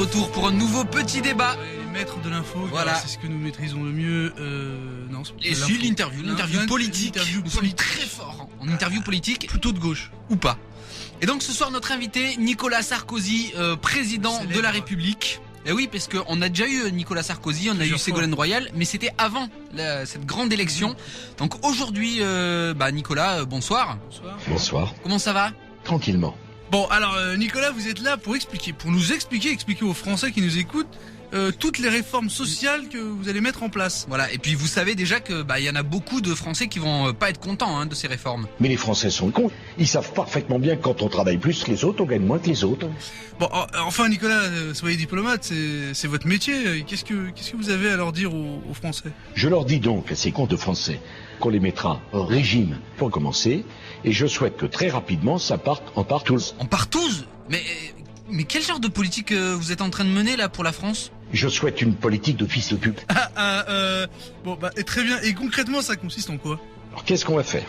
retour pour un nouveau petit débat. Les maîtres de l'info, Voilà. c'est ce que nous maîtrisons le mieux. Non, c'est Et pas si l'info. l'interview politique. L'interview Nous sommes politique. très forts en interview politique Plutôt de gauche. ou pas. Et donc ce soir notre invité Nicolas Sarkozy, président Célèbre. de la République. Et oui, parce qu'on a déjà eu Nicolas Sarkozy, on a eu Plusieurs Ségolène Royal, mais c'était avant cette grande élection. Donc aujourd'hui, Nicolas, bonsoir. Bonsoir. Bonsoir. Comment ça va? Tranquillement. Bon, alors Nicolas, vous êtes là pour nous expliquer aux Français qui nous écoutent toutes les réformes sociales que vous allez mettre en place. Voilà. Et puis vous savez déjà que il y en a beaucoup de Français qui vont pas être contents de ces réformes. Mais les Français sont cons. Ils savent parfaitement bien que quand on travaille plus que les autres, on gagne moins que les autres. Bon, enfin Nicolas, soyez diplomate, c'est votre métier. Qu'est-ce que vous avez à leur dire aux Français? Je leur dis donc à ces cons de Français qu'on les mettra hors régime pour commencer, et je souhaite que très rapidement ça parte en part tous. En partouze. Mais quel genre de politique vous êtes en train de mener là pour la France? Je souhaite une politique de fils de pute. Bon, et très bien. Et concrètement, ça consiste en quoi? Alors qu'est-ce qu'on va faire?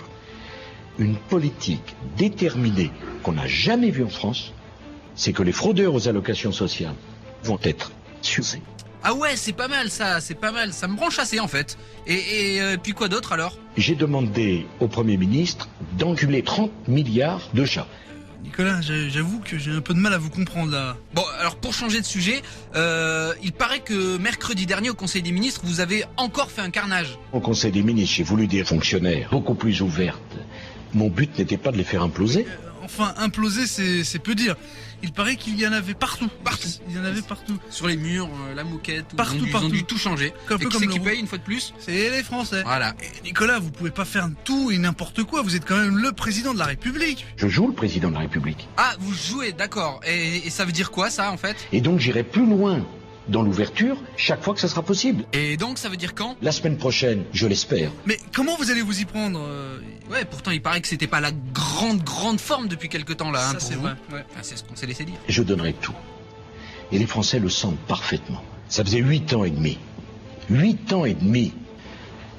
Une politique déterminée qu'on n'a jamais vue en France, c'est que les fraudeurs aux allocations sociales vont être sucés. Ah ouais, c'est pas mal ça, c'est pas mal. Ça me branche assez en fait. Et puis quoi d'autre alors? J'ai demandé au Premier ministre d'enculer 30 milliards de chats. Nicolas, j'avoue que j'ai un peu de mal à vous comprendre là. Bon, alors pour changer de sujet, il paraît que mercredi dernier au Conseil des ministres, vous avez encore fait un carnage. Au Conseil des ministres, j'ai voulu des fonctionnaires beaucoup plus ouvertes. Mon but n'était pas de les faire imploser. Enfin, imploser, c'est peu dire. Il paraît qu'il y en avait partout. Il y en avait partout. Sur les murs, la moquette, Partout, ils ont dû partout. tout changer. Un peu Et qui comme c'est le qui rou- paye une fois de plus? C'est les Français. Voilà. Et Nicolas, vous pouvez pas faire tout et n'importe quoi. Vous êtes quand même le président de la République. Je joue le président de la République. Ah, vous jouez, d'accord. Et ça veut dire quoi ça en fait? Et donc j'irai plus loin dans l'ouverture chaque fois que ce sera possible. Et donc ça veut dire quand? La semaine prochaine, je l'espère. Mais comment vous allez vous y prendre Ouais, pourtant il paraît que c'était pas la grande forme depuis quelque temps là. Ça, pour c'est vous. vrai. Ouais. Enfin, c'est ce qu'on s'est laissé dire. Je donnerai tout. Et les Français le sentent parfaitement. Ça faisait 8 ans et demi. 8 ans et demi.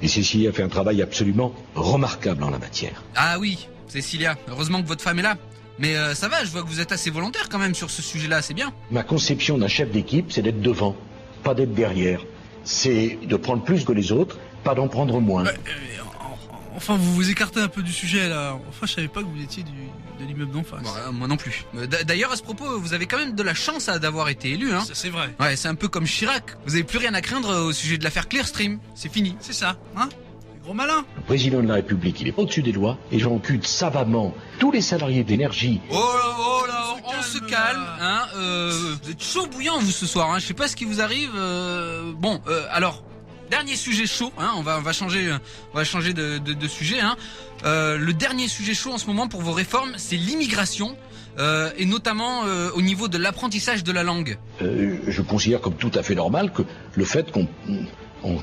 Et Cécilia a fait un travail absolument remarquable en la matière. Ah oui, Cécilia, heureusement que votre femme est là. Mais ça va, je vois que vous êtes assez volontaire quand même sur ce sujet-là, c'est bien. Ma conception d'un chef d'équipe, c'est d'être devant, pas d'être derrière. C'est de prendre plus que les autres, pas d'en prendre moins. Enfin, vous vous écartez un peu du sujet là. Enfin, je savais pas que vous étiez de l'immeuble d'en face. Bon, moi non plus. D'ailleurs, à ce propos, vous avez quand même de la chance d'avoir été élu. Hein. Ça, c'est vrai. Ouais, c'est un peu comme Chirac. Vous avez plus rien à craindre au sujet de l'affaire Clearstream. C'est fini. C'est ça, hein? Gros malin. Le président de la République, il est au-dessus des lois, et j'encule savamment tous les salariés d'énergie. Oh là, on On se se calme, calme, hein. Vous êtes chaud bouillant vous ce soir. Hein. Je sais pas ce qui vous arrive. Alors. Dernier sujet chaud, hein, on va changer de sujet. Hein. Le dernier sujet chaud en ce moment pour vos réformes, c'est l'immigration, et notamment au niveau de l'apprentissage de la langue. Je considère comme tout à fait normal que le fait qu'on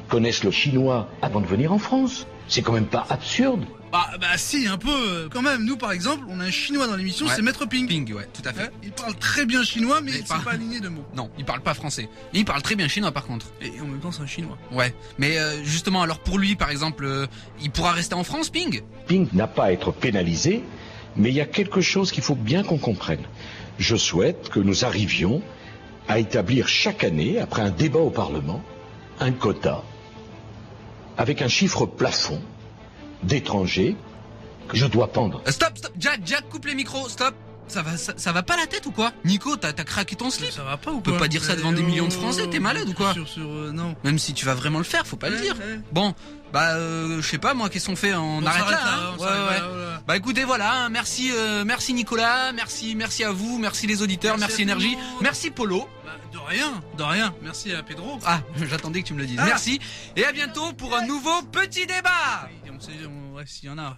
connaisse le chinois avant de venir en France, c'est quand même pas absurde. Bah si, un peu. Quand même, nous par exemple, on a un chinois dans l'émission, Ouais. c'est Maître Ping. Ping, ouais, tout à fait. Ouais, il parle très bien chinois, mais Mais il pas- sait pas aligner de mots. Non, il parle pas français. Mais il parle très bien chinois par contre. Et en même temps, c'est un chinois. Ouais. Mais justement, alors pour lui, par exemple, il pourra rester en France, Ping? Ping n'a pas à être pénalisé, mais il y a quelque chose qu'il faut bien qu'on comprenne. Je souhaite que nous arrivions à établir chaque année, après un débat au Parlement, un quota avec un chiffre plafond d'étrangers que je dois pendre. Stop, Jack, coupe les micros, stop. Ça va pas la tête ou quoi? Nico, t'as craqué ton slip? Ça va pas ou On peut quoi? pas dire ça devant des millions de Français, t'es malade ou quoi? Non. Même si tu vas vraiment le faire, faut pas le Ouais, dire. ouais. Bon, je sais pas moi, qu'est-ce qu'on fait? On arrête s'arrête là, hein. on s'arrête Ouais. là, voilà. Bah écoutez, voilà, hein, merci Nicolas, merci à vous, merci les auditeurs, merci à tout le Énergie, monde. merci Polo. Bah, de rien. Merci à Pedro. Ah, j'attendais que tu me le dises. Ah. Merci et à bientôt pour un nouveau petit débat. On sait, ouais, s'il y en a.